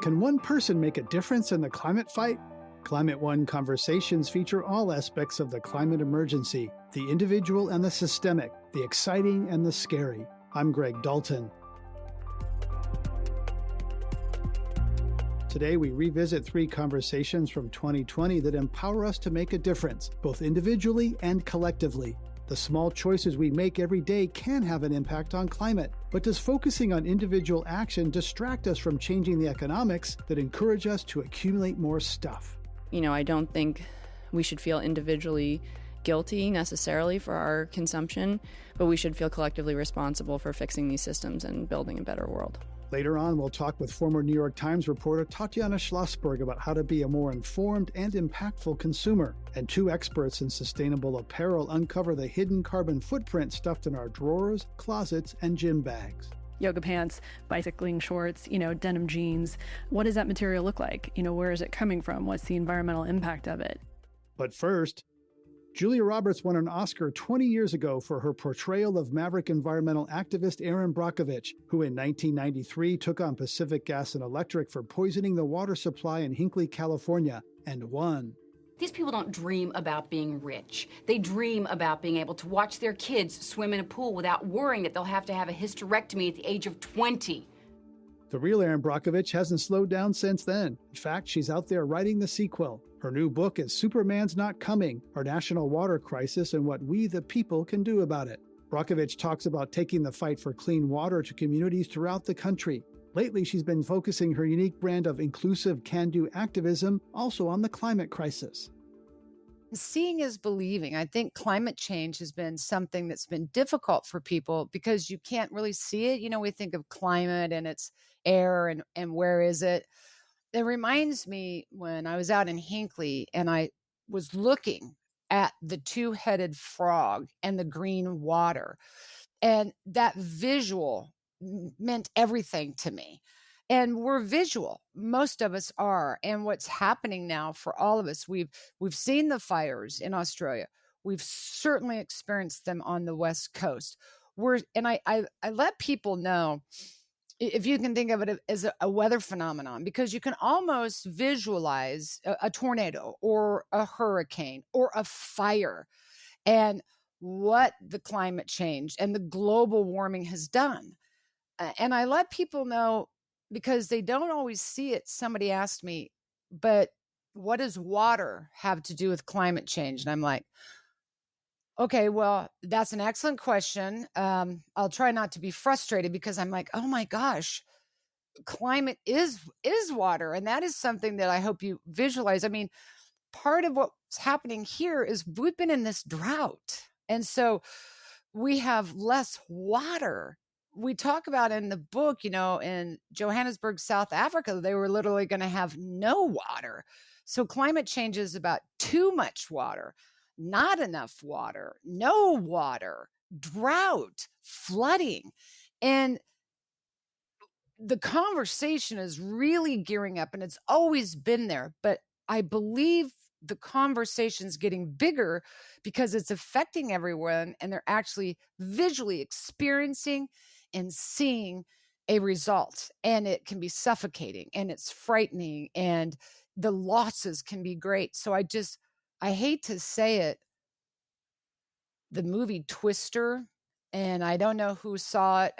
Can one person make a difference in the climate fight? Climate One conversations feature all aspects of the climate emergency, the individual and the systemic, the exciting and the scary. I'm Greg Dalton. Today, we revisit 3 conversations from 2020 that empower us to make a difference, both individually and collectively. The small choices we make every day can have an impact on climate, but does focusing on individual action distract us from changing the economics that encourage us to accumulate more stuff? I don't think we should feel individually guilty necessarily for our consumption, but we should feel collectively responsible for fixing these systems and building a better world. Later on, we'll talk with former New York Times reporter Tatiana Schlossberg about how to be a more informed and impactful consumer. And 2 experts in sustainable apparel uncover the hidden carbon footprint stuffed in our drawers, closets, and gym bags. Yoga pants, bicycling shorts, denim jeans. What does that material look like? Where is it coming from? What's the environmental impact of it? But first, Julia Roberts won an Oscar 20 years ago for her portrayal of maverick environmental activist Erin Brockovich, who in 1993 took on Pacific Gas and Electric for poisoning the water supply in Hinckley, California, and won. These people don't dream about being rich. They dream about being able to watch their kids swim in a pool without worrying that they'll have to have a hysterectomy at the age of 20. The real Erin Brockovich hasn't slowed down since then. In fact, she's out there writing the sequel. Her new book is Superman's Not Coming, Our National Water Crisis and What We the People Can Do About It. Brockovich talks about taking the fight for clean water to communities throughout the country. Lately, she's been focusing her unique brand of inclusive can-do activism also on the climate crisis. Seeing is believing. I think climate change has been something that's been difficult for people because you can't really see it. We think of climate and it's air and where is it? It reminds me when I was out in Hinckley and I was looking at the 2-headed frog and the green water. And that visual meant everything to me. And we're visual. Most of us are. And what's happening now for all of us, we've seen the fires in Australia. We've certainly experienced them on the West Coast. I let people know, if you can think of it as a weather phenomenon, because you can almost visualize a tornado or a hurricane or a fire and what the climate change and the global warming has done. And I let people know, because they don't always see it. Somebody asked me, but what does water have to do with climate change? And I'm like, okay, well, that's an excellent question. I'll try not to be frustrated because I'm like, oh my gosh, climate is water. And that is something that I hope you visualize. I mean, part of what's happening here is we've been in this drought. And so we have less water. We talk about in the book, in Johannesburg, South Africa, they were literally going to have no water. So climate change is about too much water, not enough water, no water, drought, flooding. And the conversation is really gearing up, and it's always been there. But I believe the conversation's getting bigger because it's affecting everyone, and they're actually visually experiencing and seeing a result. And it can be suffocating and it's frightening and the losses can be great. So I hate to say it, the movie Twister, and I don't know who saw it,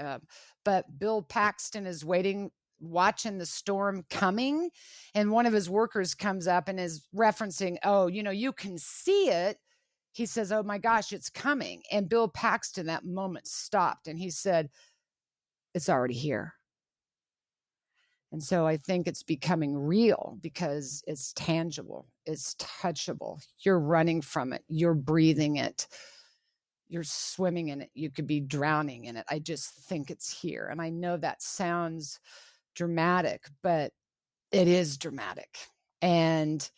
but Bill Paxton is watching the storm coming, and one of his workers comes up and is referencing, you can see it. He says, oh my gosh, it's coming. And Bill Paxton that moment stopped and he said, it's already here. And so I think it's becoming real because it's tangible, it's touchable. You're running from it, you're breathing it, you're swimming in it, you could be drowning in it. I just think it's here. And I know that sounds dramatic, but it is dramatic. And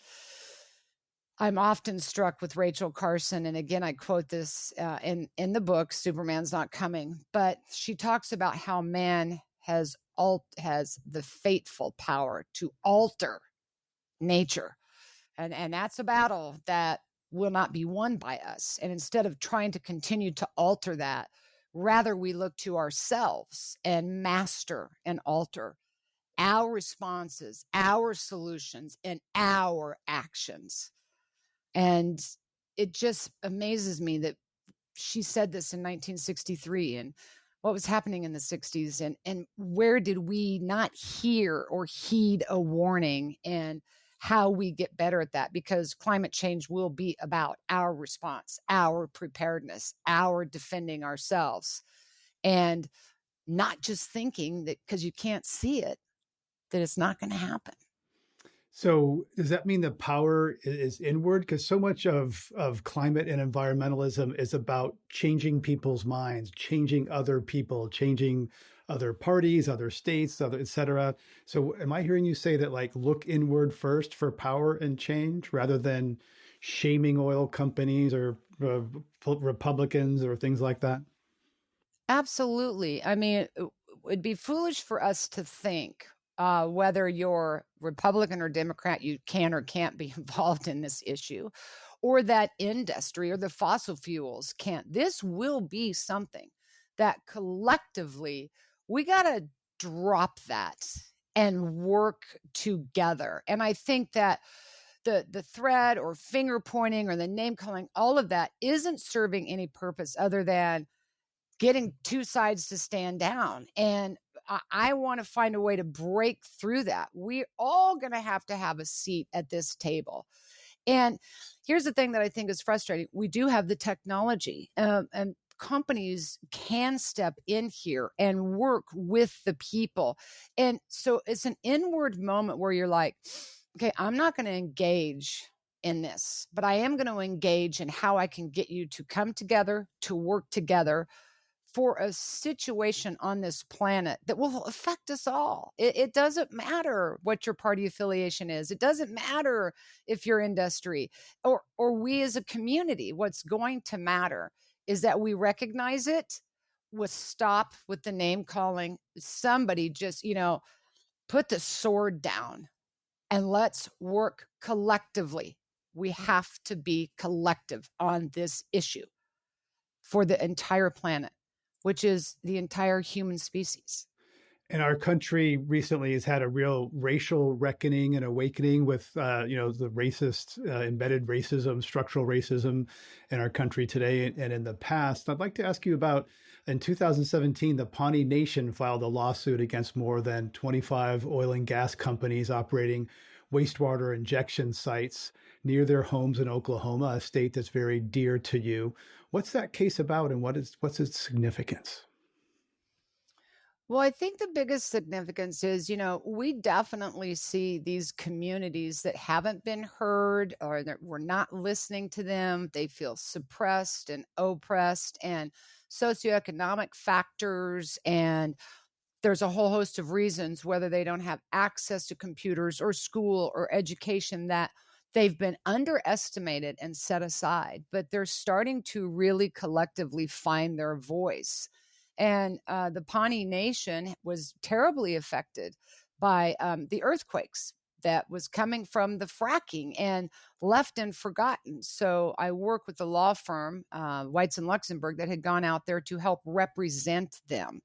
I'm often struck with Rachel Carson. And again, I quote this in the book, Superman's Not Coming. But she talks about how man has the fateful power to alter nature. And that's a battle that will not be won by us. And instead of trying to continue to alter that, rather we look to ourselves and master and alter. our responses, our solutions, and our actions. And it just amazes me that she said this in 1963, and what was happening in the 60s, and where did we not hear or heed a warning, and how we get better at that, because climate change will be about our response, our preparedness, our defending ourselves, and not just thinking that because you can't see it, that it's not going to happen. So does that mean the power is inward? Because so much of climate and environmentalism is about changing people's minds, changing other people, changing other parties, other states, other et cetera. So am I hearing you say that, like, look inward first for power and change rather than shaming oil companies or Republicans or things like that? Absolutely. I mean, it'd be foolish for us to think whether you're Republican or Democrat, you can or can't be involved in this issue, or that industry or the fossil fuels can't. This will be something that collectively we got to drop that and work together. And I think that the thread or finger pointing or the name calling, all of that isn't serving any purpose other than getting two sides to stand down. And I want to find a way to break through that. We're all going to have a seat at this table. And here's the thing that I think is frustrating. We do have the technology, and companies can step in here and work with the people. And so it's an inward moment where you're like, okay, I'm not going to engage in this, but I am going to engage in how I can get you to come together, to work together for a situation on this planet that will affect us all. It doesn't matter what your party affiliation is. It doesn't matter if you're industry or we as a community. What's going to matter is that we recognize it, we stop with the name calling. Somebody just, put the sword down and let's work collectively. We have to be collective on this issue for the entire planet, which is the entire human species. And our country recently has had a real racial reckoning and awakening with, the racist, embedded racism, structural racism in our country today and in the past. I'd like to ask you about, in 2017, the Pawnee Nation filed a lawsuit against more than 25 oil and gas companies operating wastewater injection sites near their homes in Oklahoma, a state that's very dear to you. What's that case about, and what's its significance? Well, I think the biggest significance is, we definitely see these communities that haven't been heard or that we're not listening to them. They feel suppressed and oppressed, and socioeconomic factors. And there's a whole host of reasons, whether they don't have access to computers or school or education, that they've been underestimated and set aside, but they're starting to really collectively find their voice. And the Pawnee Nation was terribly affected by the earthquakes that was coming from the fracking and left and forgotten. So I work with a law firm, Whites and Luxembourg, that had gone out there to help represent them.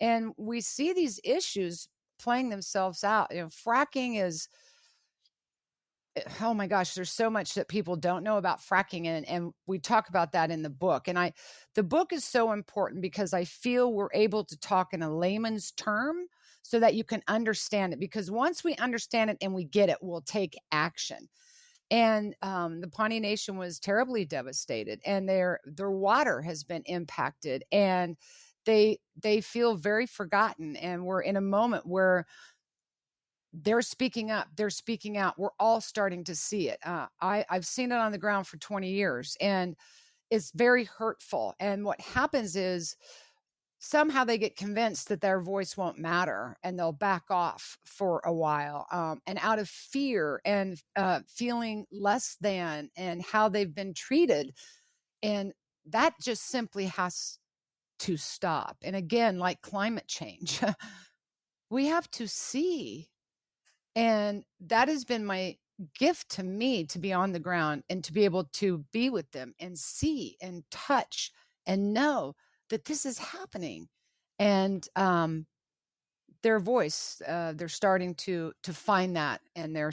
And we see these issues playing themselves out. Fracking is, oh my gosh, there's so much that people don't know about fracking. And we talk about that in the book. And the book is so important because I feel we're able to talk in a layman's term so that you can understand it. Because once we understand it and we get it, we'll take action. And the Pawnee Nation was terribly devastated, and their water has been impacted, and they feel very forgotten. And we're in a moment where they're speaking up, they're speaking out. We're all starting to see it. I've seen it on the ground for 20 years, and it's very hurtful. And what happens is somehow they get convinced that their voice won't matter, and they'll back off for a while. And out of fear and feeling less than and how they've been treated. And that just simply has to stop. And again, like climate change, we have to see. And that has been my gift to me, to be on the ground and to be able to be with them and see and touch and know that this is happening. And their voice. They're starting to find that, and they're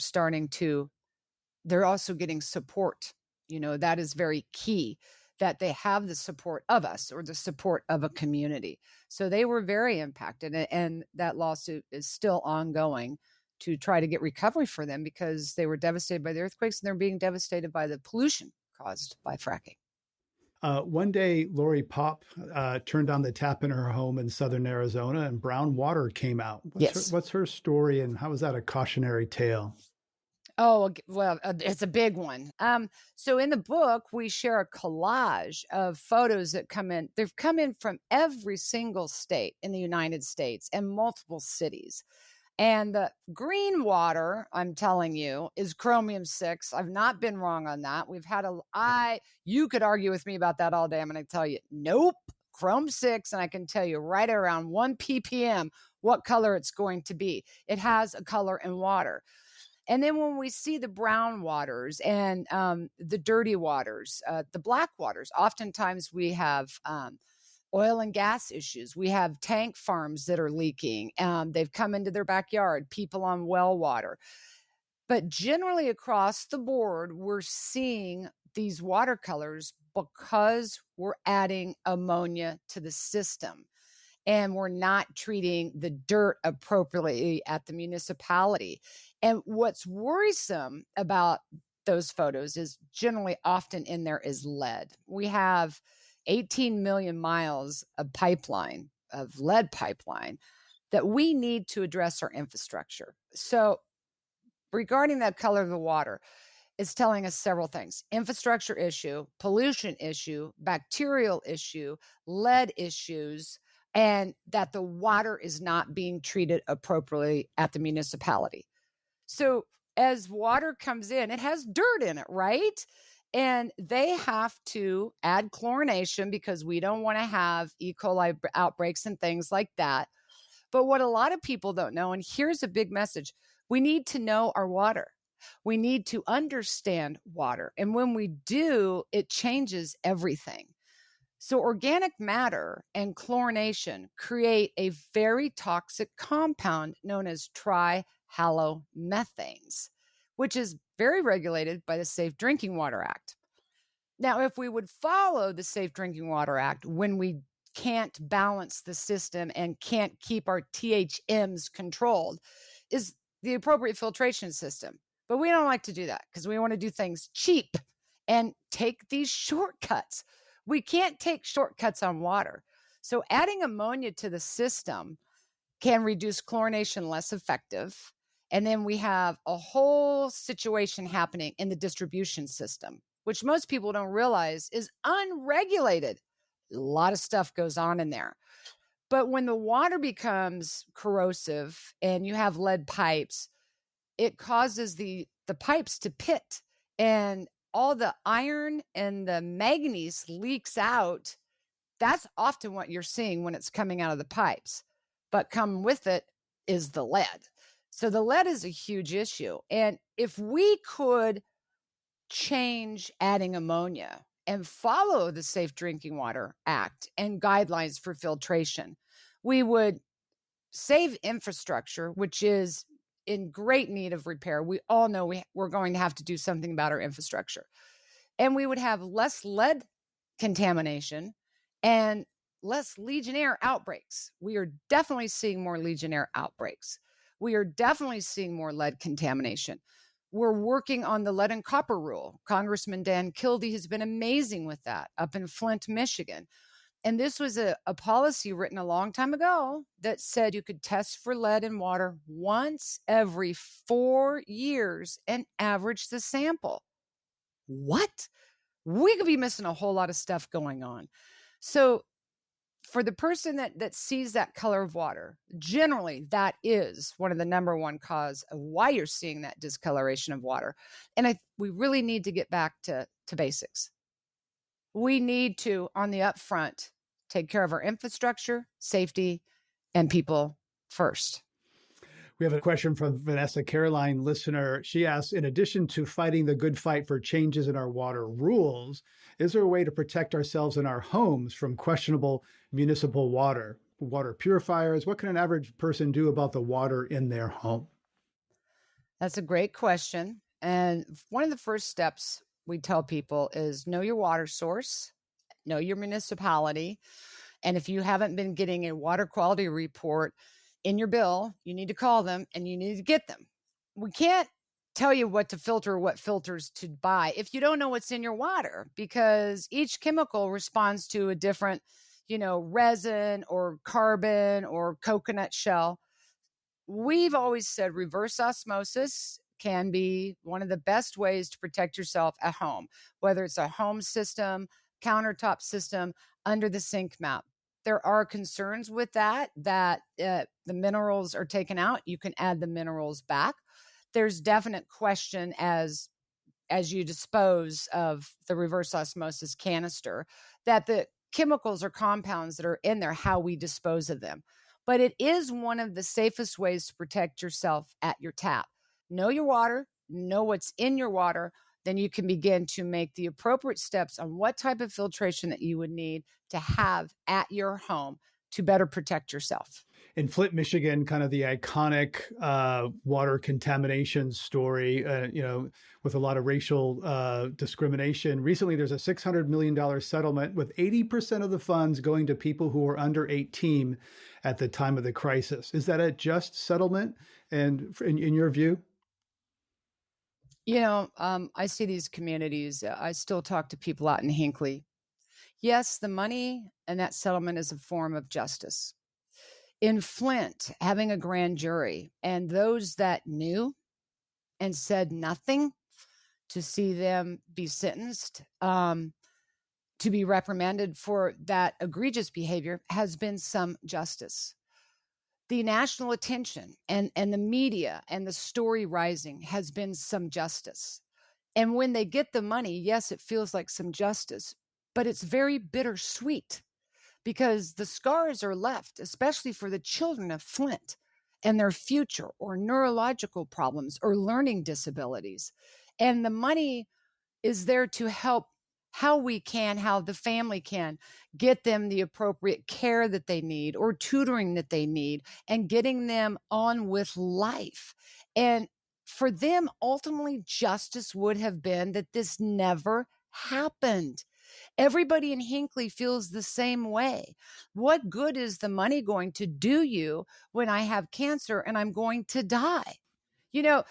also getting support. That is very key, that they have the support of us or the support of a community. So they were very impacted, and that lawsuit is still ongoing to try to get recovery for them because they were devastated by the earthquakes and they're being devastated by the pollution caused by fracking. One day, Lori Pop turned on the tap in her home in southern Arizona and brown water came out. What's her story, and how is that a cautionary tale? Oh, well, it's a big one. So in the book, we share a collage of photos that come in. They've come in from every single state in the United States and multiple cities. And the green water, I'm telling you, is chromium-6. I've not been wrong on that. You could argue with me about that all day. I'm going to tell you, nope, chrom-6. And I can tell you right around 1 ppm what color it's going to be. It has a color in water. And then when we see the brown waters and the dirty waters, the black waters, oftentimes we have oil and gas issues. We have tank farms that are leaking. They've come into their backyard, people on well water. But generally across the board, we're seeing these watercolors because we're adding ammonia to the system. And we're not treating the dirt appropriately at the municipality. And what's worrisome about those photos is generally often in there is lead. We have 18 million miles of pipeline, of lead pipeline, that we need to address our infrastructure. So regarding that color of the water, it's telling us several things: infrastructure issue, pollution issue, bacterial issue, lead issues, and that the water is not being treated appropriately at the municipality. So as water comes in, it has dirt in it, right? And they have to add chlorination because we don't want to have E. coli outbreaks and things like that. But what a lot of people don't know, and here's a big message: we need to know our water. We need to understand water. And when we do, it changes everything. So organic matter and chlorination create a very toxic compound known as trihalomethanes, which is very regulated by the Safe Drinking Water Act. Now, if we would follow the Safe Drinking Water Act when we can't balance the system and can't keep our THMs controlled, is the appropriate filtration system. But we don't like to do that because we want to do things cheap and take these shortcuts. We can't take shortcuts on water. So adding ammonia to the system can reduce chlorination less effective. And then we have a whole situation happening in the distribution system, which most people don't realize is unregulated. A lot of stuff goes on in there. But when the water becomes corrosive and you have lead pipes, it causes the pipes to pit, and all the iron and the manganese leaks out. That's often what you're seeing when it's coming out of the pipes. But come with it is the lead. So the lead is a huge issue. And if we could change adding ammonia and follow the Safe Drinking Water Act and guidelines for filtration, we would save infrastructure, which is in great need of repair. We all know we're going to have to do something about our infrastructure. And we would have less lead contamination and less Legionnaire outbreaks. We are definitely seeing more Legionnaire outbreaks. We are definitely seeing more lead contamination. We're working on the lead and copper rule. Congressman Dan Kildee has been amazing with that up in Flint, Michigan. And this was a policy written a long time ago that said you could test for lead in water once every 4 years and average the sample. What? We could be missing a whole lot of stuff going on. So for the person that sees that color of water, generally that is one of the number one cause of why you're seeing that discoloration of water. And we really need to get back to basics. We need to, on the upfront, take care of our infrastructure, safety, and people first. We have a question from Vanessa Caroline, listener. She asks, in addition to fighting the good fight for changes in our water rules, is there a way to protect ourselves and our homes from questionable municipal water? water purifiers? What can an average person do about the water in their home? That's a great question. And one of the first steps we tell people is know your water source, know your municipality. And if you haven't been getting a water quality report in your bill, you need to call them and you need to get them. We can't tell you what to filter, what filters to buy if you don't know what's in your water, because each chemical responds to a different, resin or carbon or coconut shell. We've always said reverse osmosis can be one of the best ways to protect yourself at home, whether it's a home system, countertop system, under the sink mat. There are concerns with that the minerals are taken out. You can add the minerals back. There's definite question as you dispose of the reverse osmosis canister, that the chemicals or compounds that are in there, how we dispose of them. But it is one of the safest ways to protect yourself at your tap. Know your water, know what's in your water, then you can begin to make the appropriate steps on what type of filtration that you would need to have at your home to better protect yourself. In Flint, Michigan, kind of the iconic water contamination story, with a lot of racial discrimination. Recently, there's a $600 million settlement with 80% of the funds going to people who were under 18 at the time of the crisis. Is that a just settlement? And in your view? I see these communities. I still talk to people out in Hinckley. Yes, the money and that settlement is a form of justice. In Flint, having a grand jury and those that knew and said nothing, to see them be sentenced, to be reprimanded for that egregious behavior, has been some justice. The national attention and the media and the story rising has been some justice. And when they get the money, yes, it feels like some justice, but it's very bittersweet, because the scars are left, especially for the children of Flint and their future, or neurological problems or learning disabilities. And the money is there to help how the family can get them the appropriate care that they need or tutoring that they need, and getting them on with life. And for them, ultimately, justice would have been that this never happened. Everybody in Hinckley feels the same way. What good is the money going to do you when I have cancer and I'm going to die? In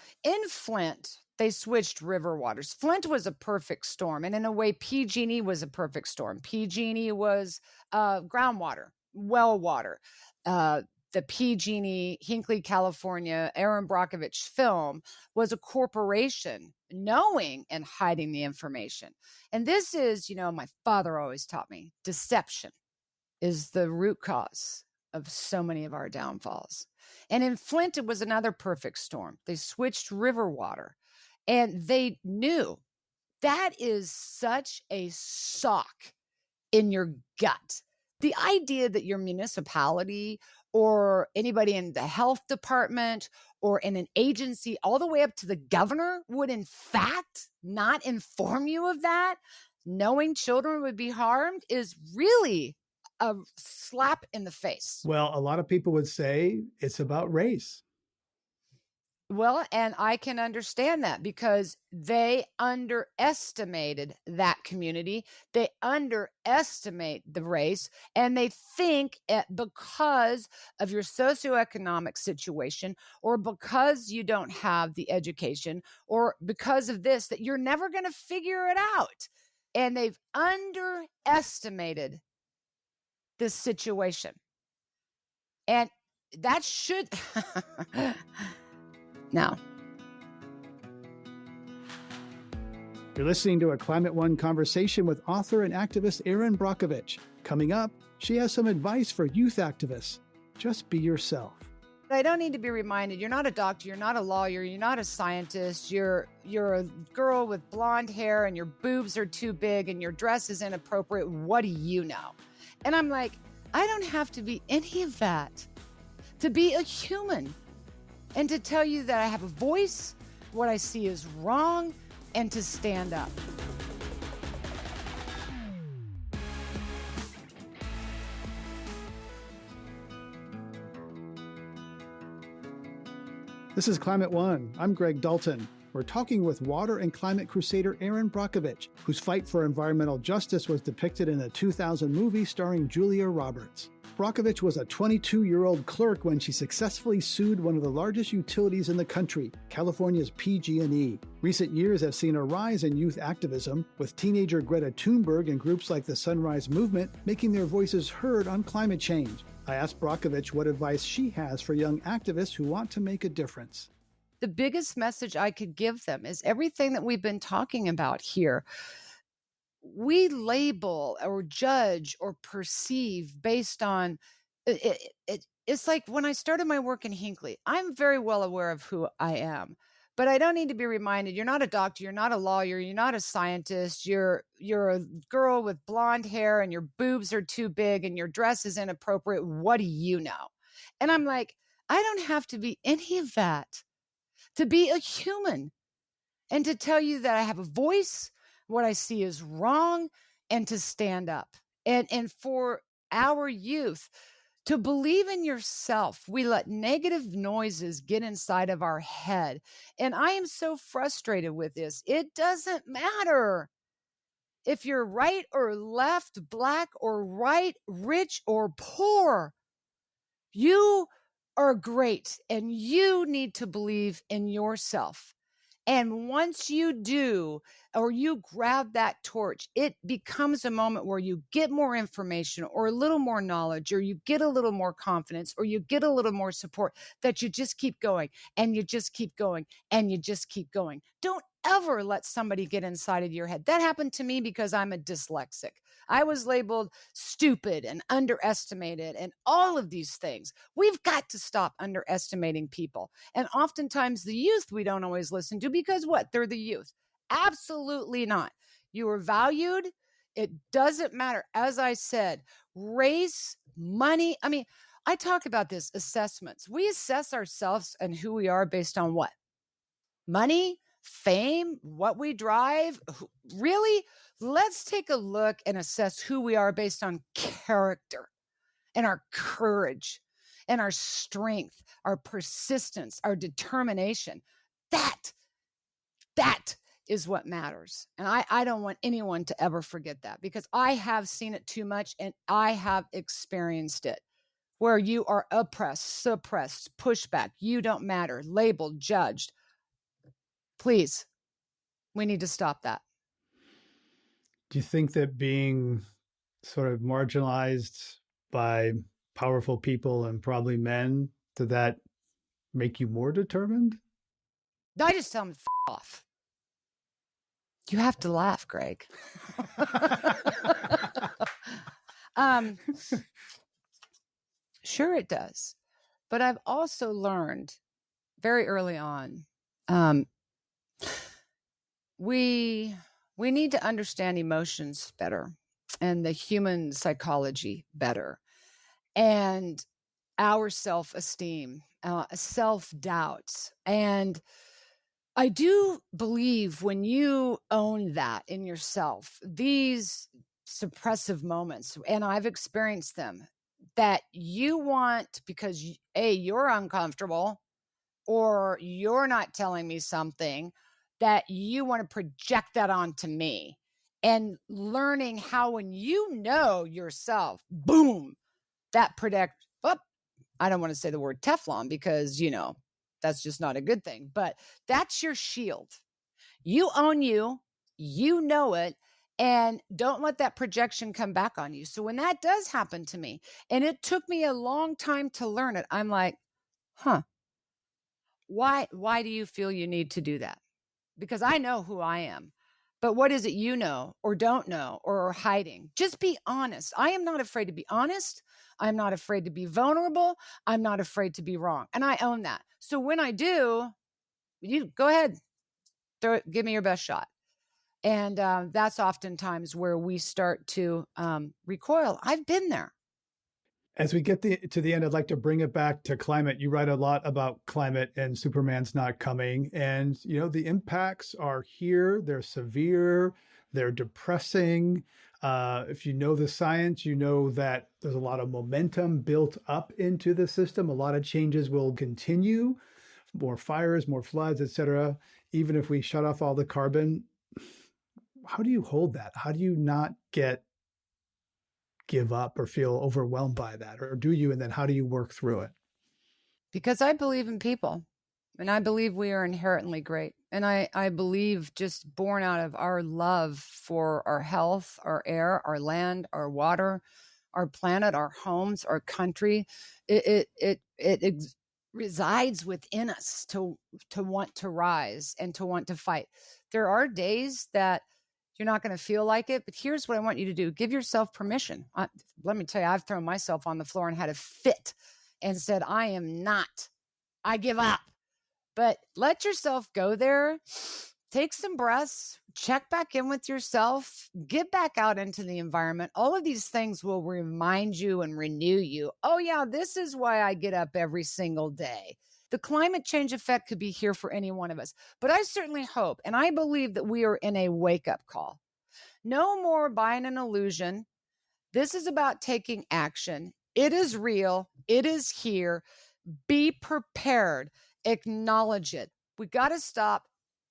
Flint, they switched river waters. Flint was a perfect storm. And in a way, PG&E was a perfect storm. PG&E was groundwater, well water. The PG&E, Hinckley, California, Erin Brockovich film was a corporation knowing and hiding the information. And this is, my father always taught me, deception is the root cause of so many of our downfalls. And in Flint, it was another perfect storm. They switched river water, and they knew that is such a sock in your gut. The idea that your municipality or anybody in the health department or in an agency, all the way up to the governor, would in fact not inform you of that, knowing children would be harmed, is really a slap in the face. Well, a lot of people would say it's about race. Well, and I can understand that, because they underestimated that community. They underestimate the race, and they think because of your socioeconomic situation, or because you don't have the education, or because of this, that you're never going to figure it out. And they've underestimated this situation. And that should... No. You're listening to a Climate One conversation with author and activist Erin Brockovich. Coming up, she has some advice for youth activists. Just be yourself. I don't need to be reminded, you're not a doctor, you're not a lawyer, you're not a scientist, you're a girl with blonde hair and your boobs are too big and your dress is inappropriate. What do you know? And I'm like, I don't have to be any of that to be a human. And to tell you that I have a voice, what I see is wrong, and to stand up. This is Climate One. I'm Greg Dalton. We're talking with water and climate crusader Erin Brockovich, whose fight for environmental justice was depicted in a 2000 movie starring Julia Roberts. Brockovich was a 22-year-old clerk when she successfully sued one of the largest utilities in the country, California's PG&E. Recent years have seen a rise in youth activism, with teenager Greta Thunberg and groups like the Sunrise Movement making their voices heard on climate change. I asked Brockovich what advice she has for young activists who want to make a difference. The biggest message I could give them is everything that we've been talking about here. We label or judge or perceive based on it's like when I started my work in Hinckley, I'm very well aware of who I am, but I don't need to be reminded. You're not a doctor, you're not a lawyer, you're not a scientist, you're a girl with blonde hair and your boobs are too big and your dress is inappropriate. What do you know? And I'm like, I don't have to be any of that to be a human and to tell you that I have a voice, what I see is wrong, and to stand up. And for our youth to believe in yourself, we let negative noises get inside of our head. And I am so frustrated with this. It doesn't matter if you're right or left, black or white, rich or poor. You are great and you need to believe in yourself. And once you do, or you grab that torch, it becomes a moment where you get more information or a little more knowledge, or you get a little more confidence, or you get a little more support, that you just keep going and you just keep going and you just keep going. Don't ever let somebody get inside of your head. That happened to me because I'm a dyslexic. I was labeled stupid and underestimated and all of these things. We've got to stop underestimating people. And oftentimes the youth we don't always listen to because what? They're the youth. Absolutely not. You are valued. It doesn't matter. As I said, race, money. I mean, I talk about this assessments. We assess ourselves and who we are based on what? Money, fame, what we drive. Really? Let's take a look and assess who we are based on character and our courage and our strength, our persistence, our determination. That is what matters. And I don't want anyone to ever forget that, because I have seen it too much and I have experienced it, where you are oppressed, suppressed, pushed back, you don't matter, labeled, judged. Please, we need to stop that. Do you think that being sort of marginalized by powerful people and probably men, did that make you more determined? I just tell them, off. You have to laugh, Greg. Sure it does. But I've also learned very early on, we need to understand emotions better and the human psychology better, and our self-esteem, self-doubt. And I do believe when you own that in yourself, these suppressive moments, and I've experienced them, that you want, because you're uncomfortable or you're not telling me something, that you want to project that onto me, and learning how, when you know yourself, boom, that I don't want to say the word Teflon because, that's just not a good thing, but that's your shield. You own you know it, and don't let that projection come back on you. So when that does happen to me, and it took me a long time to learn it, I'm like, why do you feel you need to do that? Because I know who I am. But what is it you know or don't know or are hiding? Just be honest. I am not afraid to be honest. I'm not afraid to be vulnerable. I'm not afraid to be wrong. And I own that. So when I do, you go ahead, give me your best shot. And that's oftentimes where we start to recoil. I've been there. As we get to the end, I'd like to bring it back to climate. You write a lot about climate and Superman's not coming. And, the impacts are here. They're severe. They're depressing. If you know the science, you know that there's a lot of momentum built up into the system. A lot of changes will continue more fires, more floods, etc. Even if we shut off all the carbon, how do you hold that? How do you not give up or feel overwhelmed by that? Or do you? And then how do you work through it? Because I believe in people, and I believe we are inherently great. And I believe, just born out of our love for our health, our air, our land, our water, our planet, our homes, our country, it resides within us to want to rise and to want to fight. There are days that you're not going to feel like it, but here's what I want you to do. Give yourself permission. Let me tell you, I've thrown myself on the floor and had a fit and said, I give up. But let yourself go there. Take some breaths, check back in with yourself, get back out into the environment. All of these things will remind you and renew you. Oh yeah, this is why I get up every single day. The climate change effect could be here for any one of us. But I certainly hope, and I believe, that we are in a wake-up call. No more buying an illusion. This is about taking action. It is real. It is here. Be prepared. Acknowledge it. We got to stop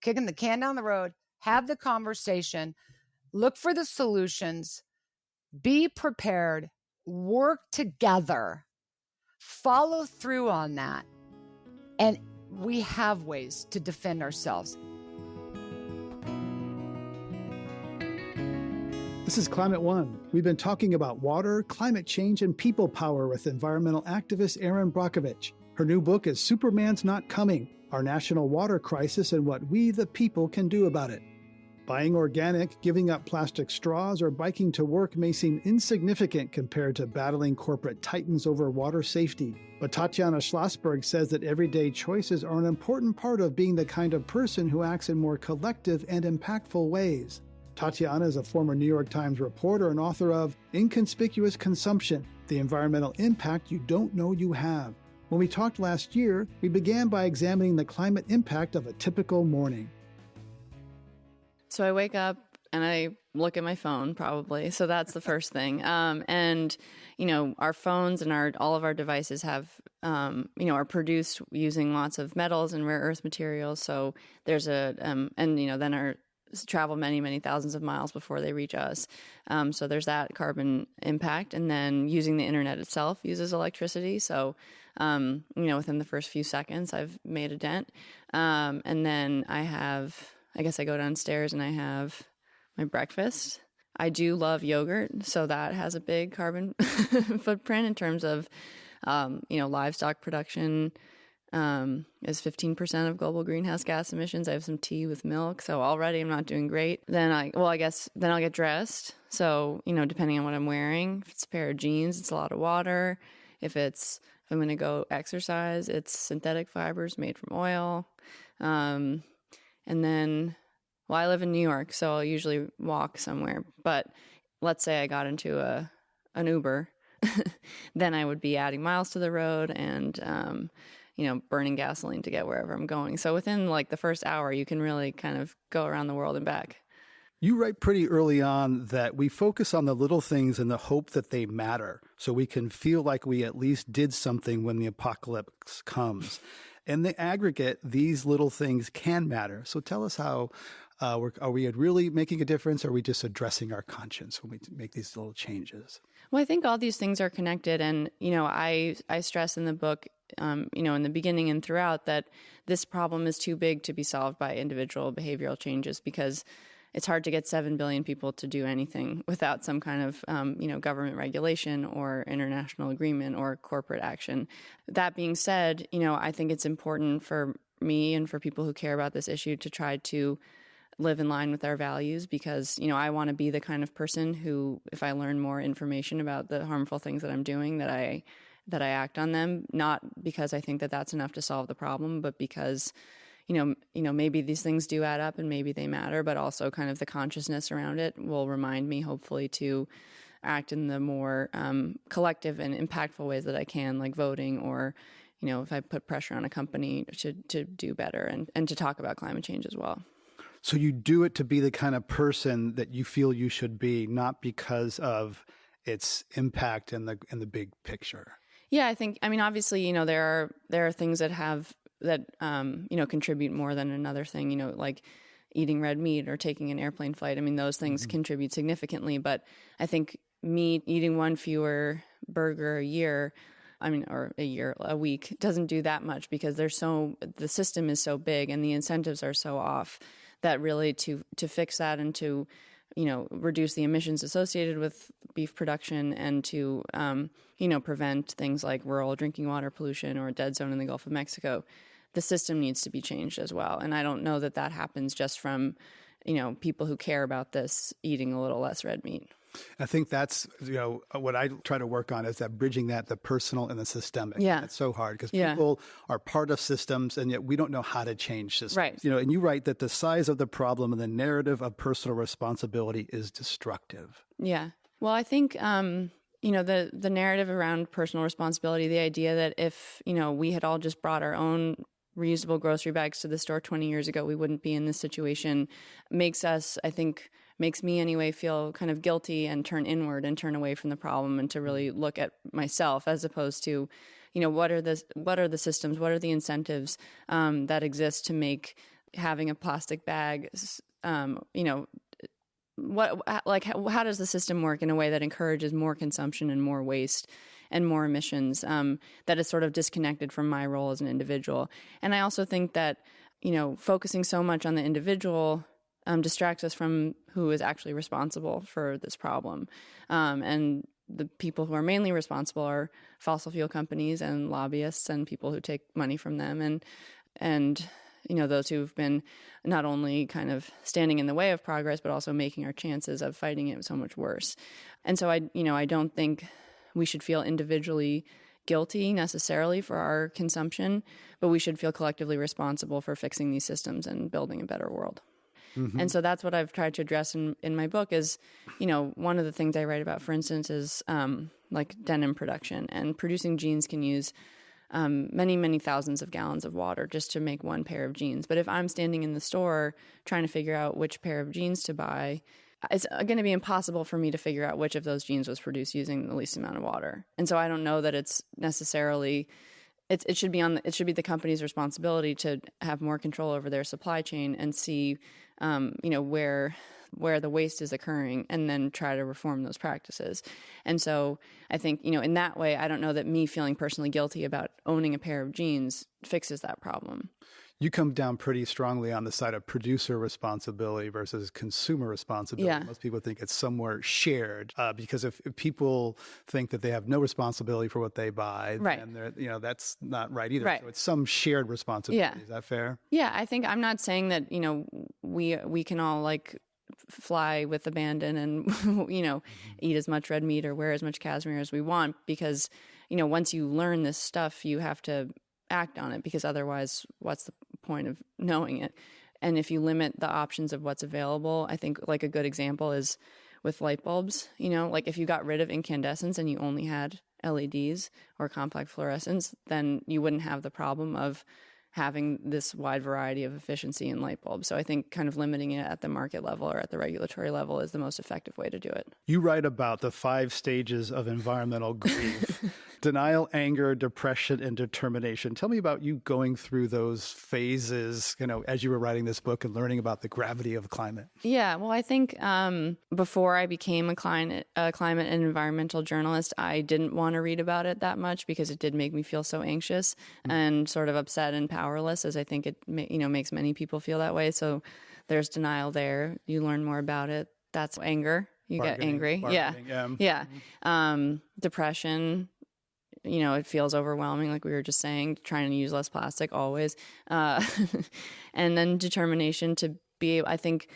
kicking the can down the road, have the conversation, look for the solutions, be prepared, work together, follow through on that. And we have ways to defend ourselves. This is Climate One. We've been talking about water, climate change, and people power with environmental activist Erin Brockovich. Her new book is Superman's Not Coming: Our National Water Crisis and What We the People Can Do About It. Buying organic, giving up plastic straws, or biking to work may seem insignificant compared to battling corporate titans over water safety. But Tatiana Schlossberg says that everyday choices are an important part of being the kind of person who acts in more collective and impactful ways. Tatiana is a former New York Times reporter and author of Inconspicuous Consumption: The Environmental Impact You Don't Know You Have. When we talked last year, we began by examining the climate impact of a typical morning. So I wake up and I look at my phone, probably. So that's the first thing. And, our phones and all of our devices have, are produced using lots of metals and rare earth materials. So there's then are travel many, many thousands of miles before they reach us. So there's that carbon impact. And then using the internet itself uses electricity. So, within the first few seconds, I've made a dent. And then I guess I go downstairs and I have my breakfast. I do love yogurt, so that has a big carbon footprint in terms of, livestock production is 15% of global greenhouse gas emissions. I have some tea with milk, so already I'm not doing great. Then I'll get dressed. So, depending on what I'm wearing, if it's a pair of jeans, it's a lot of water. If I'm going to go exercise, it's synthetic fibers made from oil. And then, I live in New York, so I'll usually walk somewhere. But let's say I got into an Uber, then I would be adding miles to the road and, burning gasoline to get wherever I'm going. So within the first hour, you can really kind of go around the world and back. You write pretty early on that we focus on the little things in the hope that they matter, so we can feel like we at least did something when the apocalypse comes. In the aggregate, these little things can matter. So tell us how, are we really making a difference, or are we just addressing our conscience when we make these little changes? Well, I think all these things are connected. And, I stress in the book, in the beginning and throughout, that this problem is too big to be solved by individual behavioral changes, because it's hard to get 7 billion people to do anything without some kind of, government regulation or international agreement or corporate action. That being said, I think it's important for me and for people who care about this issue to try to live in line with our values, because, I want to be the kind of person who, if I learn more information about the harmful things that I'm doing, that I act on them, not because I think that that's enough to solve the problem, but because maybe these things do add up and maybe they matter, but also kind of the consciousness around it will remind me, hopefully, to act in the more collective and impactful ways that I can, like voting, or, if I put pressure on a company to do better and to talk about climate change as well. So you do it to be the kind of person that you feel you should be, not because of its impact in the big picture. Yeah, I think, obviously, there are things that have that contribute more than another thing, like eating red meat or taking an airplane flight. I mean, those things contribute significantly, but I think eating one fewer burger a year, or a week, doesn't do that much, because the system is so big and the incentives are so off that really to fix that and to, reduce the emissions associated with beef production and to, prevent things like rural drinking water pollution or a dead zone in the Gulf of Mexico, the system needs to be changed as well. And I don't know that happens just from, people who care about this eating a little less red meat. I think that's, what I try to work on is that bridging the personal and the systemic. Yeah. It's so hard because people are part of systems and yet we don't know how to change systems. Right. And you write that the size of the problem and the narrative of personal responsibility is destructive. Yeah. Well, I think, the narrative around personal responsibility, the idea that if, we had all just brought our own reusable grocery bags to the store 20 years ago, we wouldn't be in this situation, makes me anyway feel kind of guilty and turn inward and turn away from the problem and to really look at myself, as opposed to, what are the systems, what are the incentives that exist to make having a plastic bag, how does the system work in a way that encourages more consumption and more waste and more emissions, that is sort of disconnected from my role as an individual. And I also think that, focusing so much on the individual distracts us from who is actually responsible for this problem. And the people who are mainly responsible are fossil fuel companies and lobbyists and people who take money from them and those who've been not only kind of standing in the way of progress, but also making our chances of fighting it so much worse. And so I don't think we should feel individually guilty necessarily for our consumption, but we should feel collectively responsible for fixing these systems and building a better world. Mm-hmm. And so that's what I've tried to address in my book is, one of the things I write about, for instance, is like denim production. And producing jeans can use many, many thousands of gallons of water just to make one pair of jeans. But if I'm standing in the store trying to figure out which pair of jeans to buy, it's going to be impossible for me to figure out which of those jeans was produced using the least amount of water. And so I don't know that it's necessarily... It should be the company's responsibility to have more control over their supply chain and see, where the waste is occurring, and then try to reform those practices. And so I think, in that way, I don't know that me feeling personally guilty about owning a pair of jeans fixes that problem. You come down pretty strongly on the side of producer responsibility versus consumer responsibility. Yeah. Most people think it's somewhere shared because if people think that they have no responsibility for what they buy, right. then that's not right either. Right. So it's some shared responsibility. Yeah. Is that fair? Yeah, I think I'm not saying that, we can all like fly with abandon and, eat as much red meat or wear as much cashmere as we want, because, once you learn this stuff, you have to act on it, because otherwise what's the point of knowing it? And if you limit the options of what's available, I think like a good example is with light bulbs, like if you got rid of incandescence and you only had LEDs or complex fluorescents, then you wouldn't have the problem of having this wide variety of efficiency in light bulbs. So I think kind of limiting it at the market level or at the regulatory level is the most effective way to do it. You write about the 5 stages of environmental grief: denial, anger, depression, and determination. Tell me about you going through those phases, as you were writing this book and learning about the gravity of climate. Yeah, well, I think before I became a climate and environmental journalist, I didn't want to read about it that much because it did make me feel so anxious and sort of upset and powerless, as I think it makes many people feel that way. So there's denial there. You learn more about it. That's anger. You get angry. Yeah. Depression. It feels overwhelming, like we were just saying, trying to use less plastic always. And then determination to be, I think,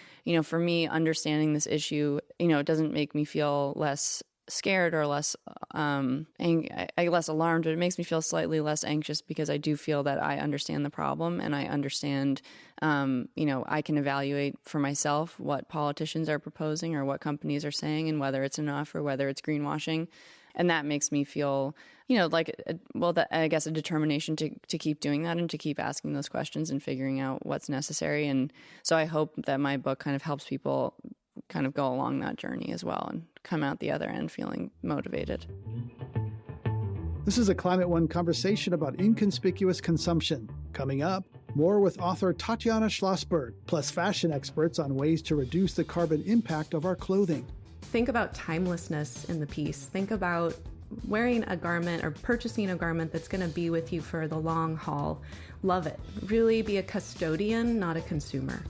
for me, understanding this issue, it doesn't make me feel less scared or less less alarmed, but it makes me feel slightly less anxious because I do feel that I understand the problem and I understand, I can evaluate for myself what politicians are proposing or what companies are saying and whether it's enough or whether it's greenwashing. And that makes me feel, I guess a determination to keep doing that and to keep asking those questions and figuring out what's necessary. And so I hope that my book kind of helps people kind of go along that journey as well and come out the other end feeling motivated. This is a Climate One conversation about inconspicuous consumption. Coming up, more with author Tatiana Schlossberg, plus fashion experts on ways to reduce the carbon impact of our clothing. Think about timelessness in the piece. Think about wearing a garment or purchasing a garment that's going to be with you for the long haul. Love it. Really be a custodian, not a consumer.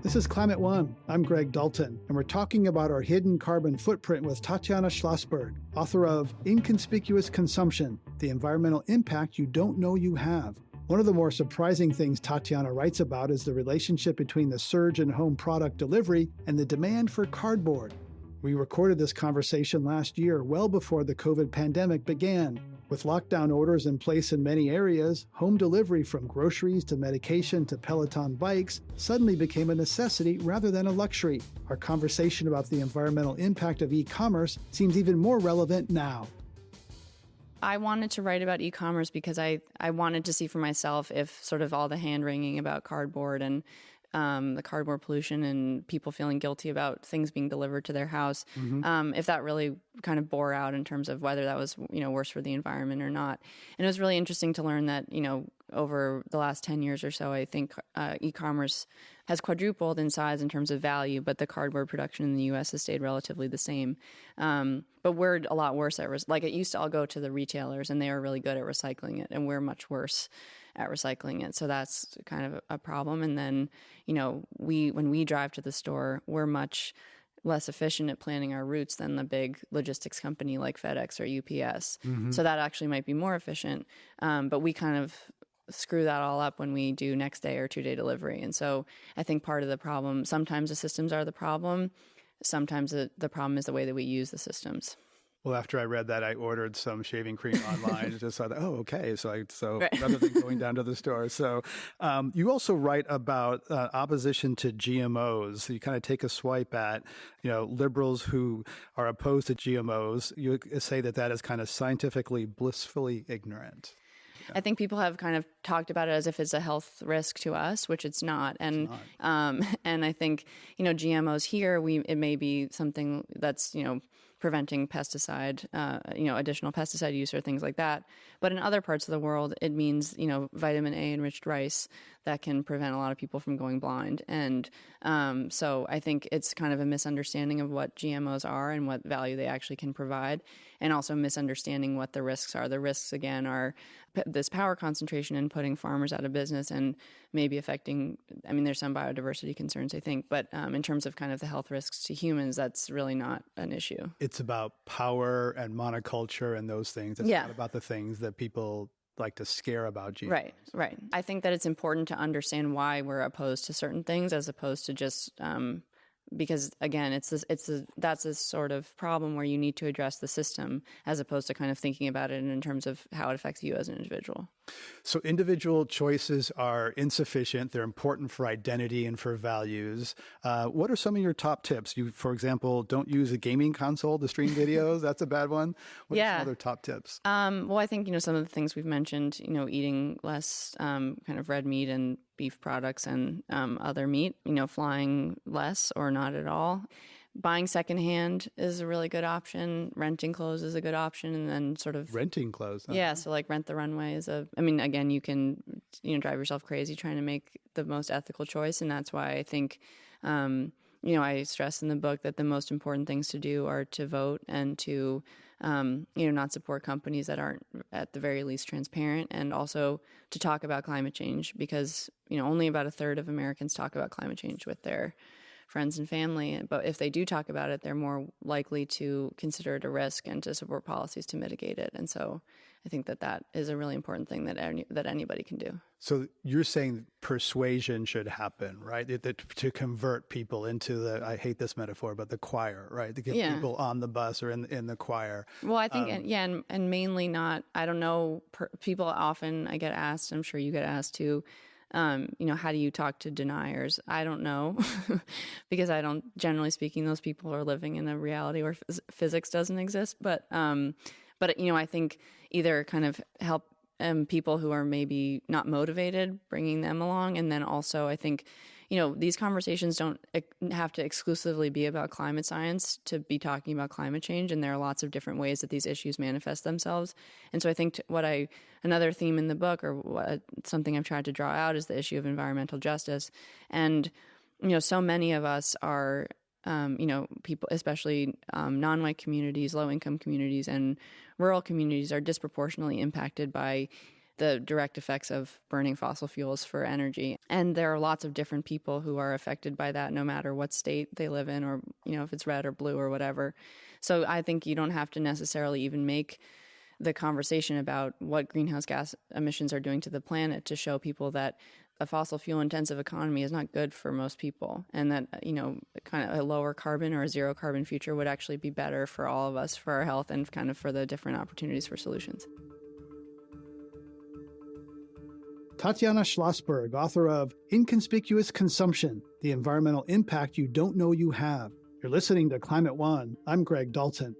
This is Climate One. I'm Greg Dalton, and we're talking about our hidden carbon footprint with Tatiana Schlossberg, author of Inconspicuous Consumption, the environmental impact you don't know you have. One of the more surprising things Tatiana writes about is the relationship between the surge in home product delivery and the demand for cardboard. We recorded this conversation last year, well before the COVID pandemic began. With lockdown orders in place in many areas, home delivery from groceries to medication to Peloton bikes suddenly became a necessity rather than a luxury. Our conversation about the environmental impact of e-commerce seems even more relevant now. I wanted to write about e-commerce because I wanted to see for myself if sort of all the hand-wringing about cardboard and the cardboard pollution and people feeling guilty about things being delivered to their house, if that really kind of bore out in terms of whether that was, worse for the environment or not. And it was really interesting to learn that, over the last 10 years or so, I think e-commerce has quadrupled in size in terms of value, but the cardboard production in the U.S. has stayed relatively the same. But we're a lot worse at it used to all go to the retailers, and they are really good at recycling it, and we're much worse at recycling it. So that's kind of a problem. And then, when we drive to the store, we're much less efficient at planning our routes than the big logistics company like FedEx or UPS. So that actually might be more efficient. But we kind of screw that all up when we do next day or 2-day delivery. And so I think part of the problem, sometimes the systems are the problem. Sometimes the problem is the way that we use the systems. Well, after I read that, I ordered some shaving cream online and just thought, oh, okay. So Right. rather than going down to the store. So you also write about opposition to GMOs. You kind of take a swipe at, liberals who are opposed to GMOs. You say that is kind of scientifically blissfully ignorant. I think people have kind of talked about it as if it's a health risk to us, which it's not. And and I think, GMOs here, it may be something that's, preventing pesticide, additional pesticide use or things like that. But in other parts of the world, it means, vitamin A enriched rice that can prevent a lot of people from going blind. And so I think it's kind of a misunderstanding of what GMOs are and what value they actually can provide, and also misunderstanding what the risks are. The risks, again, are this power concentration and putting farmers out of business and maybe affecting, there's some biodiversity concerns, I think, but in terms of kind of the health risks to humans, that's really not an issue. It's about power and monoculture and those things. It's not about the things that people like to scare about GMOs. Right. I think that it's important to understand why we're opposed to certain things as opposed to just because, again, that's a sort of problem where you need to address the system as opposed to kind of thinking about it in terms of how it affects you as an individual. So individual choices are insufficient. They're important for identity and for values. What are some of your top tips? You, for example, don't use a gaming console to stream videos. That's a bad one. What are some other top tips? Well, I think, some of the things we've mentioned, eating less kind of red meat and beef products and other meat, flying less or not at all. Buying secondhand is a really good option. Renting clothes is a good option. And then sort of renting clothes. Huh? Yeah. So Rent the Runway is again, you can, drive yourself crazy trying to make the most ethical choice. And that's why I think, I stress in the book that the most important things to do are to vote and to, not support companies that aren't at the very least transparent, and also to talk about climate change because, only about a third of Americans talk about climate change with their friends and family. But if they do talk about it, they're more likely to consider it a risk and to support policies to mitigate it. And so I think that is a really important thing that anybody can do. So you're saying persuasion should happen, right? To convert people into I hate this metaphor, but the choir, right? To get people on the bus or in the choir. Well, I think, and mainly not, I don't know, people often, I get asked, I'm sure you get asked too, how do you talk to deniers? I don't know, because generally speaking, those people are living in a reality where physics doesn't exist. But I think either kind of help people who are maybe not motivated, bringing them along. And then also I think, these conversations don't have to exclusively be about climate science to be talking about climate change. And there are lots of different ways that these issues manifest themselves. And so I think another theme in the book, or something I've tried to draw out, is the issue of environmental justice. And, so many of us are, people, especially non-white communities, low-income communities, and rural communities are disproportionately impacted by the direct effects of burning fossil fuels for energy. And there are lots of different people who are affected by that, no matter what state they live in, or, if it's red or blue or whatever. So I think you don't have to necessarily even make the conversation about what greenhouse gas emissions are doing to the planet to show people that a fossil fuel intensive economy is not good for most people, and that, kind of a lower carbon or a zero carbon future would actually be better for all of us, for our health, and kind of for the different opportunities for solutions. Tatiana Schlossberg, author of Inconspicuous Consumption, The Environmental Impact You Don't Know You Have. You're listening to Climate One. I'm Greg Dalton.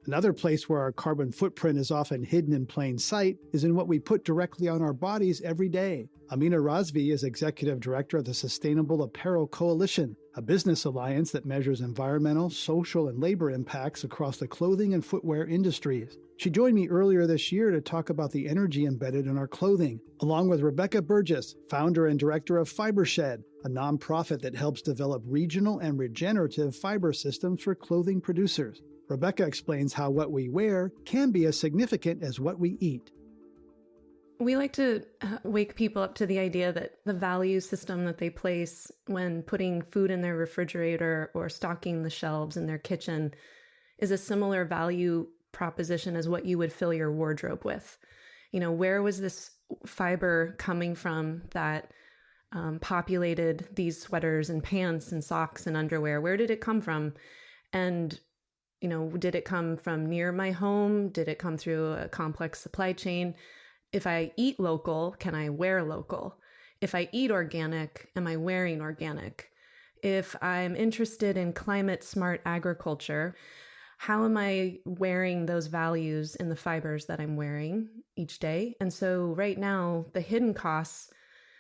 Another place where our carbon footprint is often hidden in plain sight is in what we put directly on our bodies every day. Amina Razvi is executive director of the Sustainable Apparel Coalition, a business alliance that measures environmental, social, and labor impacts across the clothing and footwear industries. She joined me earlier this year to talk about the energy embedded in our clothing, along with Rebecca Burgess, founder and director of FiberShed, a nonprofit that helps develop regional and regenerative fiber systems for clothing producers. Rebecca explains how what we wear can be as significant as what we eat. We like to wake people up to the idea that the value system that they place when putting food in their refrigerator or stocking the shelves in their kitchen is a similar value proposition as what you would fill your wardrobe with. Where was this fiber coming from that populated these sweaters and pants and socks and underwear? Where did it come from? And did it come from near my home? Did it come through a complex supply chain? If I eat local, can I wear local? If I eat organic, am I wearing organic? If I'm interested in climate smart agriculture, how am I wearing those values in the fibers that I'm wearing each day? And so right now, the hidden costs,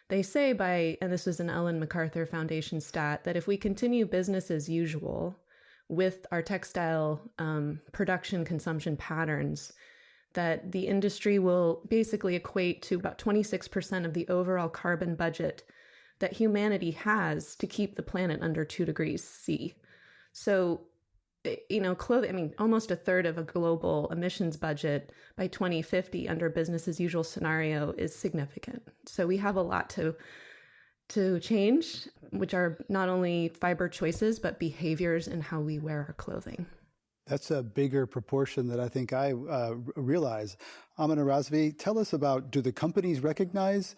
they say and this was an Ellen MacArthur Foundation stat, that if we continue business as usual with our textile production consumption patterns, that the industry will basically equate to about 26% of the overall carbon budget that humanity has to keep the planet under 2 degrees C. So, clothing, almost a third of a global emissions budget by 2050 under a business as usual scenario is significant. So we have a lot to change, which are not only fiber choices, but behaviors in how we wear our clothing. That's a bigger proportion that I think I realize. Amina Razvi, tell us about, do the companies recognize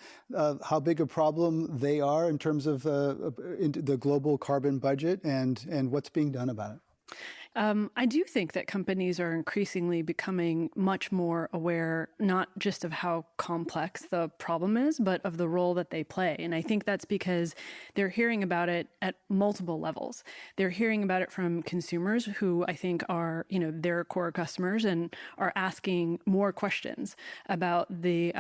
how big a problem they are in terms of the global carbon budget and what's being done about it? I do think that companies are increasingly becoming much more aware, not just of how complex the problem is, but of the role that they play. And I think that's because they're hearing about it at multiple levels. They're hearing about it from consumers who I think are, their core customers and are asking more questions about the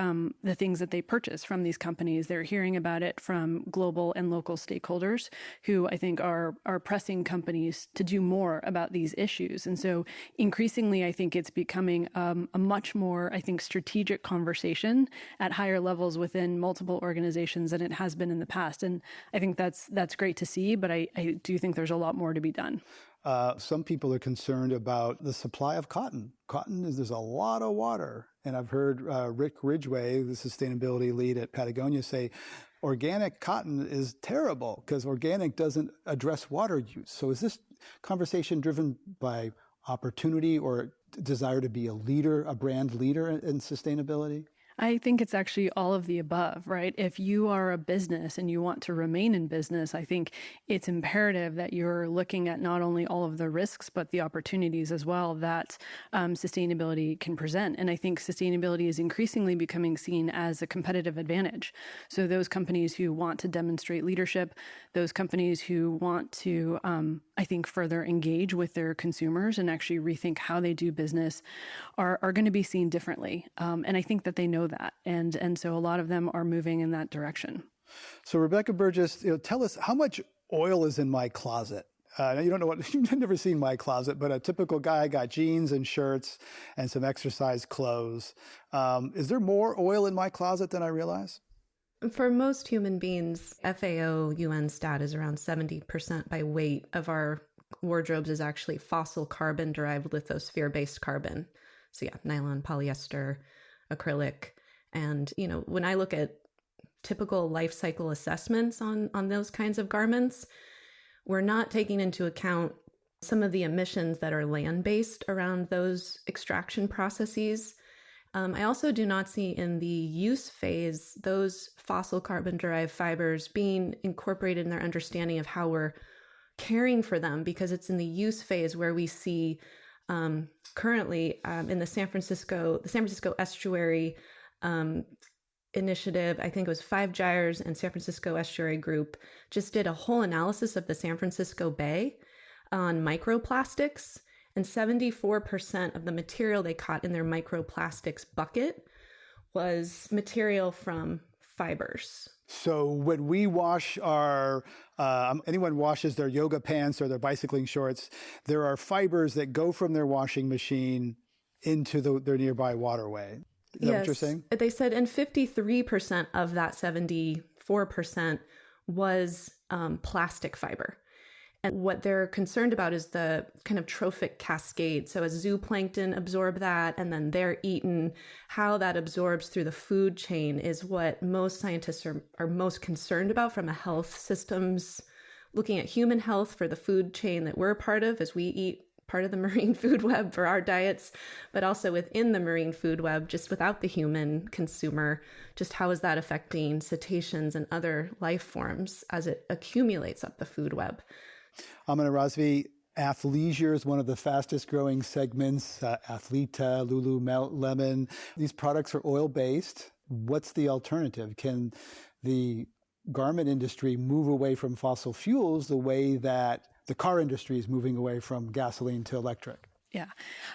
things that they purchase from these companies. They're hearing about it from global and local stakeholders who I think are pressing companies to do more about these issues. And so increasingly, I think it's becoming a much more, strategic conversation at higher levels within multiple organizations than it has been in the past. And I think that's great to see, but I do think there's a lot more to be done. Some people are concerned about the supply of cotton. There's a lot of water. And I've heard Rick Ridgway, the sustainability lead at Patagonia, say organic cotton is terrible because organic doesn't address water use. So is this conversation driven by opportunity or desire to be a brand leader in sustainability? I think it's actually all of the above, right? If you are a business and you want to remain in business, I think it's imperative that you're looking at not only all of the risks, but the opportunities as well that sustainability can present. And I think sustainability is increasingly becoming seen as a competitive advantage. So those companies who want to demonstrate leadership, those companies who want to, further engage with their consumers and actually rethink how they do business are going to be seen differently. And I think that they know that. And so a lot of them are moving in that direction. So Rebecca Burgess, tell us how much oil is in my closet. You don't know what, you've never seen my closet, but a typical guy got jeans and shirts and some exercise clothes. Is there more oil in my closet than I realize? For most human beings, FAO UN stat is around 70% by weight of our wardrobes is actually fossil carbon derived lithosphere-based carbon. So yeah, nylon, polyester, acrylic. And, when I look at typical life cycle assessments on those kinds of garments, we're not taking into account some of the emissions that are land-based around those extraction processes. I also do not see in the use phase those fossil carbon-derived fibers being incorporated in their understanding of how we're caring for them, because it's in the use phase where we see currently in the San Francisco Estuary Initiative, I think it was Five Gyres and San Francisco Estuary Group just did a whole analysis of the San Francisco Bay on microplastics, and 74% of the material they caught in their microplastics bucket was material from fibers. So when we wash anyone washes their yoga pants or their bicycling shorts, there are fibers that go from their washing machine into their nearby waterway. Is that what you're saying? They said, and 53% of that 74% was plastic fiber. And what they're concerned about is the kind of trophic cascade. So as zooplankton absorb that and then they're eaten, how that absorbs through the food chain is what most scientists are most concerned about from a health systems, looking at human health for the food chain that we're a part of as we eat part of the marine food web for our diets, but also within the marine food web, just without the human consumer, just how is that affecting cetaceans and other life forms as it accumulates up the food web. Amina Razvi, athleisure is one of the fastest growing segments. Athleta, Lululemon, these products are oil-based. What's the alternative? Can the garment industry move away from fossil fuels the way that the car industry is moving away from gasoline to electric? Yeah.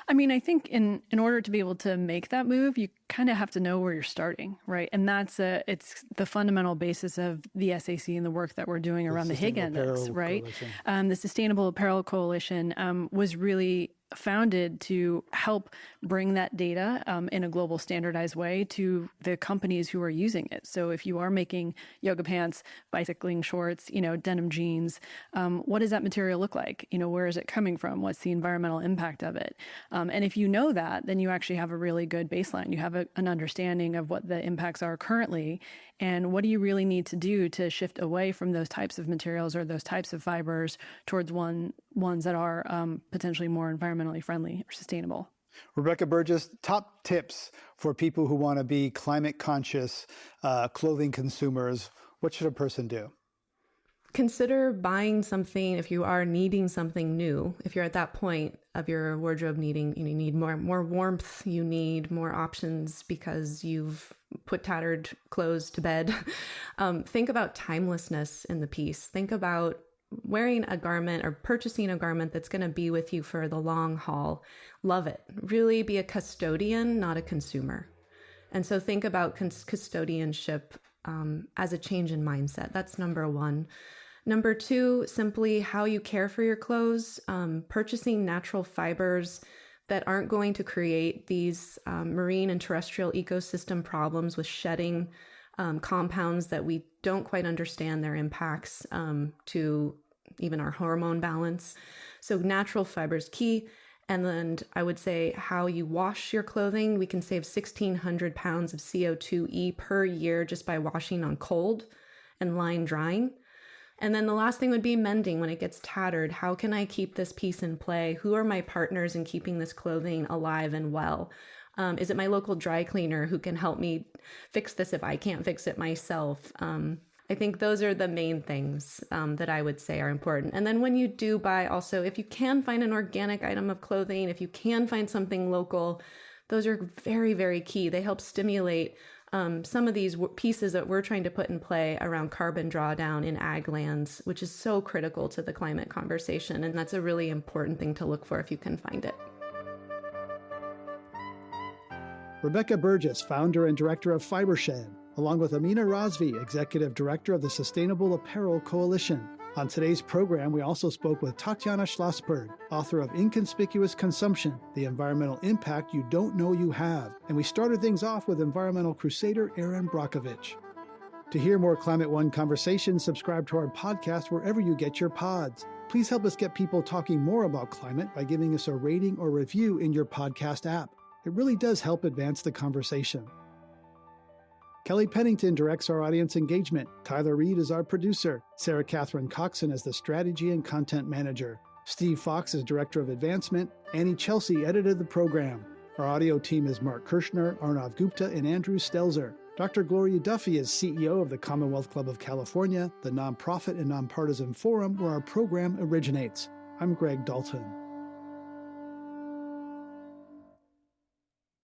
I mean, I think in order to be able to make that move, you kind of have to know where you're starting, right? And it's the fundamental basis of the SAC and the work that we're doing around the Higg Index, right? The Sustainable Apparel Coalition was really founded to help bring that data in a global standardized way to the companies who are using it. So if you are making yoga pants, bicycling shorts, denim jeans, what does that material look like? Where is it coming from? What's the environmental impact of it? And if you know that, then you actually have a really good baseline. You have an understanding of what the impacts are currently, and what do you really need to do to shift away from those types of materials or those types of fibers towards ones that are potentially more environmentally friendly or sustainable. Rebecca Burgess, top tips for people who want to be climate conscious clothing consumers. What should a person do? Consider buying something if you are needing something new. If you're at that point of your wardrobe you need more warmth, you need more options because you've put tattered clothes to bed. Think about timelessness in the piece. Think about wearing a garment or purchasing a garment that's going to be with you for the long haul. Love it. Really be a custodian, not a consumer. And so think about custodianship as a change in mindset. That's number one. Number two, simply how you care for your clothes, purchasing natural fibers that aren't going to create these marine and terrestrial ecosystem problems with shedding compounds that we don't quite understand their impacts to even our hormone balance. So natural fibers key. And then I would say how you wash your clothing. We can save 1,600 pounds of CO2e per year just by washing on cold and line drying. And then the last thing would be mending when it gets tattered. How can I keep this piece in play? Who are my partners in keeping this clothing alive and well? Is it my local dry cleaner who can help me fix this if I can't fix it myself? I think those are the main things that I would say are important. And then when you do buy also, if you can find an organic item of clothing, if you can find something local, those are very, very key. They help stimulate some of these pieces that we're trying to put in play around carbon drawdown in ag lands, which is so critical to the climate conversation. And that's a really important thing to look for if you can find it. Rebecca Burgess, founder and director of FiberShed. along with Amina Razvi, Executive Director of the Sustainable Apparel Coalition. On today's program, we also spoke with Tatiana Schlossberg, author of Inconspicuous Consumption, the environmental impact you don't know you have. And we started things off with environmental crusader Erin Brockovich. To hear more Climate One conversations, subscribe to our podcast wherever you get your pods. Please help us get people talking more about climate by giving us a rating or review in your podcast app. It really does help advance the conversation. Kelly Pennington directs our audience engagement. Tyler Reed is our producer. Sarah Catherine Coxon is the strategy and content manager. Steve Fox is director of advancement. Annie Chelsea edited the program. Our audio team is Mark Kirshner, Arnav Gupta, and Andrew Stelzer. Dr. Gloria Duffy is CEO of the Commonwealth Club of California, the nonprofit and nonpartisan forum where our program originates. I'm Greg Dalton.